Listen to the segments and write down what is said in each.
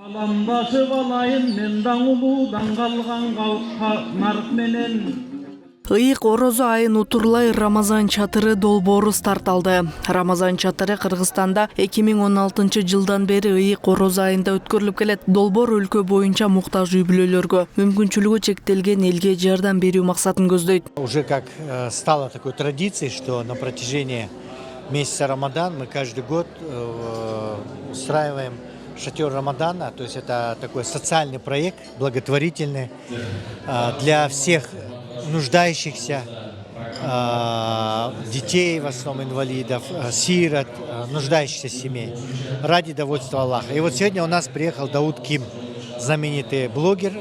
Alambaşı balayın men dаңулуудан калган калкка нарк менен. Ыйык орозо айын утурлай Рамазан чатыры долбоору старт алды. Рамазан чатыры Кыргызстанда 2016 жылдан бери ыйык орозо айында өткөрүлүп келет. Долбоор өлкө боюнча муктаж үй бүлөлөргө, мүмкүнчүлүгү чектелген элге жардам берүү максатын көздөйт. Уже как стало такой традицией, что на протяжении месяца Рамадан мы каждый год устраиваем шатер Рамадана, то есть это такой социальный проект, благотворительный для всех нуждающихся детей, в основном инвалидов, сирот, нуждающихся семей, ради довольства Аллаха. И вот сегодня у нас приехал Дауд Ким, знаменитый блогер,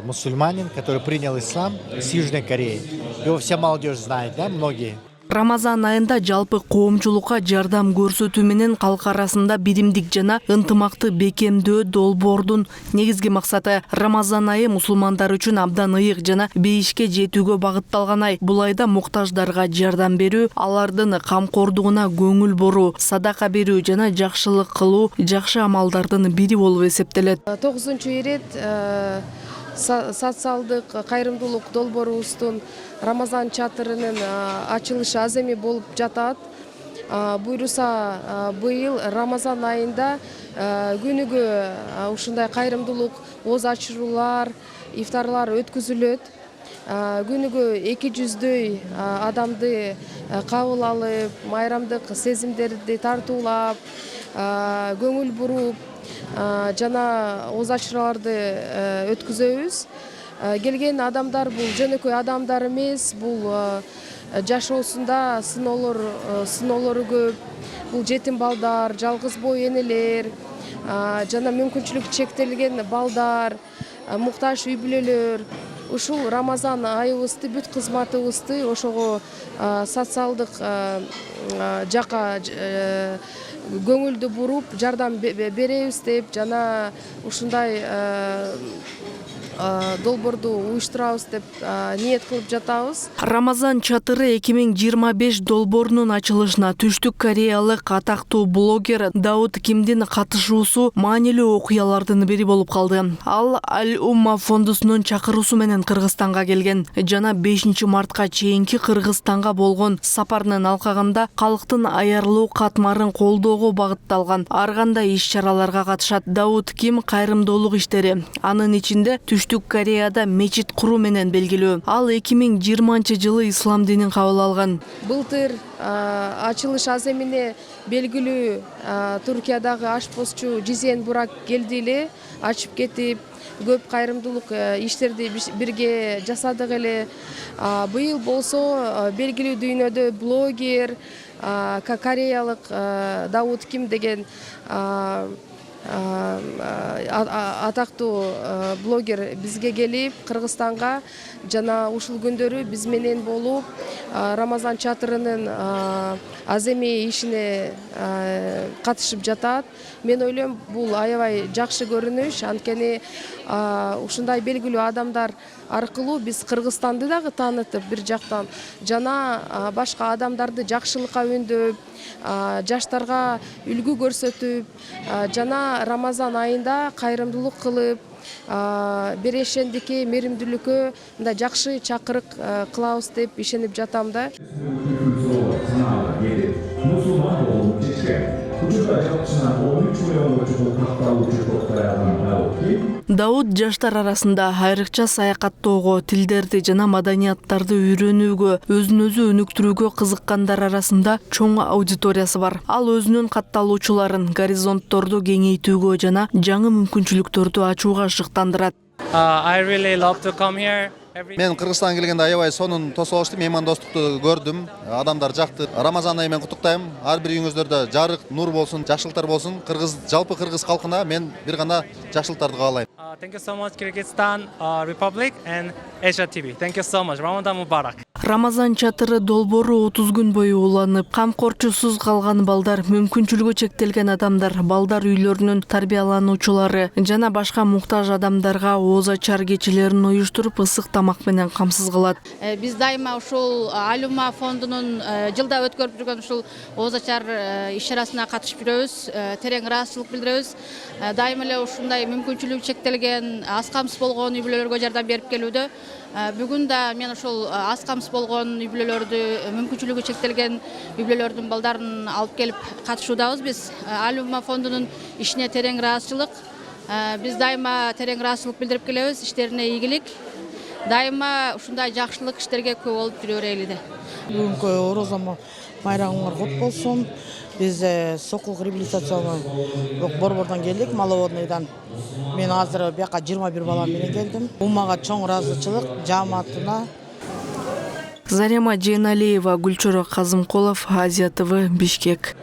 мусульманин, который принял ислам с Южной Кореи. Его вся молодежь знает, да, многие. Рамазан айында жалпы коомчулукка жардам көрсөтүү менен калк арасында биримдик жана ынтымакты бекемдөө долбоордун негизги максаты. Рамазан айы мусулмандар үчүн абдан ыйык жана бейишке жетүүгө багытталган ай. Бул айда муктаждарга жардам берүү, алардын камкордугуна көңүл буруу, садака берүү жана жакшылык кылуу жакшы амалдардын бири болуп эсептелет. 9-чу ирет социалдык кайрымдуулук долбоорубуздун Рамазан чатырынын ачылышы аз эми болуп жатат. Буйруса быйыл Рамазан айында күнүгө ушундай кайрымдуулук ооз ачыруулар, ифтарлар өткүзүлөт. Күнүгө 200дөй адамды кабыл алып, майрамдык сезимдерди тартуулап, көңүл буруп жана ооз ачырууларды өткүзөбүз. Келген адамдар бул жөнөкөй адамдар эмес, бул жашоосунда сыноолору көп, бул жетим балдар, жалгыз бой энелер, жана мүмкүнчүлүгү чектелген балдар, муктаж үй бүлөлөр. Ушул Рамазан айыбызды, бүт кызматыбызды ошого социалдык жака көңүлдү буруп, жардам беребиз деп жана ушундай долбоорду уюштурабыз деп ниет кылып жатабыз. Рамазан чатыры 2025 долбоорунун ачылышына Түштүк Кореялык атактуу блогер Дауд Кимдин катышуусу маанилүү окуялардын бири болуп калды. Ал Аль-Умма фондусунун чакыруусу менен Кыргызстанга келген жана 5 мартка чейинки Кыргызстанга болгон сапарынын алкагында калктын аярлуу катмарын колдоого багытталган ар кандай иш-чараларга катышат. Дауд Ким кайрымдуулук иштери, анын ичинде Түштүк Кореяда мечит куруу менен белгилүү. Ал 2020-жылы ислам динин кабыл алган. Былтыр ачылыш аземине белгилүү Туркиядагы ашпозчу Жизен Бурак келди эле, ачып кетип, көп кайрымдуулук иштерди бирге жасадык эле. Быйыл болсо белгилүү дүйнөдө блогер, кореялык Дауд Ким деген атактуу блогер бизге келип, Кыргызстанга жана ушул күндөрү биз менен болуп, Рамазан чатырынын аземи ишине катышып жатат. Мен ойлойм, бул аябай жакшы көрүнүш, анткени ушундай белгилүү адамдар аркылуу биз Кыргызстанды дагы таанытып бир жактан жана башка адамдарды жакшылыкка үндөп, жаштарга үлгү көрсөтүп, жана Рамазан айында кайрымдуулук кылып, берешендикке, мээримдүүлүккө мындай жакшы чакырык кылабыз деп ишенип жатам да. Дауд жаштар арасында айрыкча саякаттоого, тилдерди жана маданияттарды үйрөнүүгө, өзүн өзү өнүктүрүүгө кызыккандар арасында чоң аудиториясы бар. Ал өзүнүн катталуучуларын горизонтторду кеңейтүүгө жана жаңы мүмкүнчүлүктөрдү ачууга шыктандырат. Мен Кыргызстанга келгенде аябай сонун тосолушту, меймандостукту көрдүм. Адамдар жакты. Рамазан айы менен куттуктайм. Ар бир үйүңүздөрдө жарык, нур болсун, жакшылыктар болсун. Жалпы Кыргыз калкына мен бир гана жакшылыктарды каалайм. Thank you so much Kyrgyzstan Republic and Asia TV. Thank you so much. Ramadan Mubarak. Рамазан чатыры долбоору 30 күн бою уланып, камкорчусуз калган балдар, мүмкүнчүлүгү чектелген адамдар, балдар үйлөрүнүн тарбиялануучулары жана башка муктаж адамдарга ооз ачар кечелерин уюштуруп, ысык тамак менен камсыз кылат. Биз дайыма ушул Алюма фондунун жылда өткөрүп жүргөн ушул ооз ачар иш-чарасына катышып жүрөбүз, терең ыраазычылык билдиребиз. Дайыма эле ушундай мүмкүнчүлүгү чектелген, аз камсыз болгон үй бүлөлөргө жардам берип келүүдө. Бүгүн да мен ошол аз камсыз болгон үй бүлөлөрдү, мүмкүнчүлүгү чектелген үй бүлөлөрдүн балдарын алып келип катышуудабыз. Биз Алюма фондунун ишине терең ыраазычылык. Биз дайыма терең ыраазычылык билдирип келебиз, иштерине ийгилик. Дайыма ушундай жакшылык иштерге көп болуп жүрө берели. Бүгүнкү Ораза майрамыңар кут болсун. Биз Сокулук реабилитационный борбордон келдик, Маловодныйдан. Мен азыр бияка 21 балам менен келдим. Умага чоң ыраазычылык, жамаатына. Зарема Жейналиева, Гүлчора Казымкулов, Азия ТВ, Бишкек.